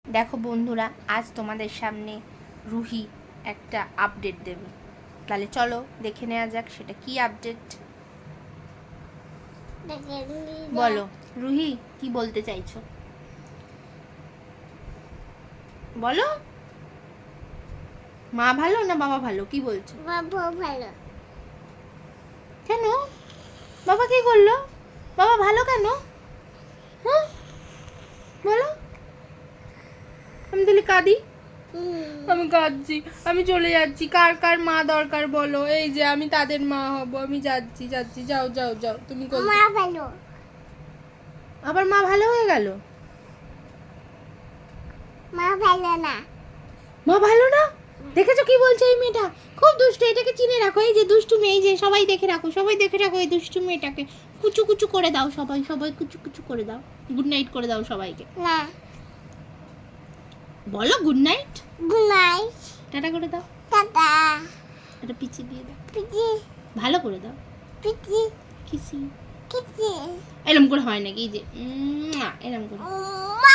দেখো বন্ধুরা, আজ তোমাদের সামনে রুহি একটা আপডেট দেবে। তাহলে চলো দেখে নেওয়া যাক সেটা কি আপডেট। বলো রুহি, কি বলতে চাইছো বলো। মা ভালো না বাবা ভালো, কি বলছো? বাবা ভালো। কেন? বাবা কি করলো? বাবা ভালো কেন? হ্যাঁ বলো। আমি তাহলে কাঁদি? আমি কাঁদছি, আমি চলে যাচ্ছি। কার কার মা দরকার বলো? এই যে আমি তাদের মা হব। আমি যাচ্ছি যাচ্ছি, যাও যাও যাও। তুমি মা ভালো। আবার মা ভালো হয়ে গেল? মা ভালো না। মা ভালো না? দেখেছো কি বলছে এই মেয়েটা? খুব দুষ্টু, এটাকে চিনে রাখো। এই যে দুষ্টু মেয়ে, এই যে সবাই দেখে রাখো, সবাই দেখে রাখো এই দুষ্টু মেয়েটাকে। কুচু কুচু করে দাও সবাই, সবাই কুচু কুচু করে দাও। গুড নাইট করে দাও সবাইকে। না। বলো good night. Good night. Tata করে দাও। টাটা। এটা পিচি দিয়ে দাও, পিচি ভালো করে দাও। পিচি কিসি কিচি। এরম করে হয় নাকি? এই যে এরম করে। মা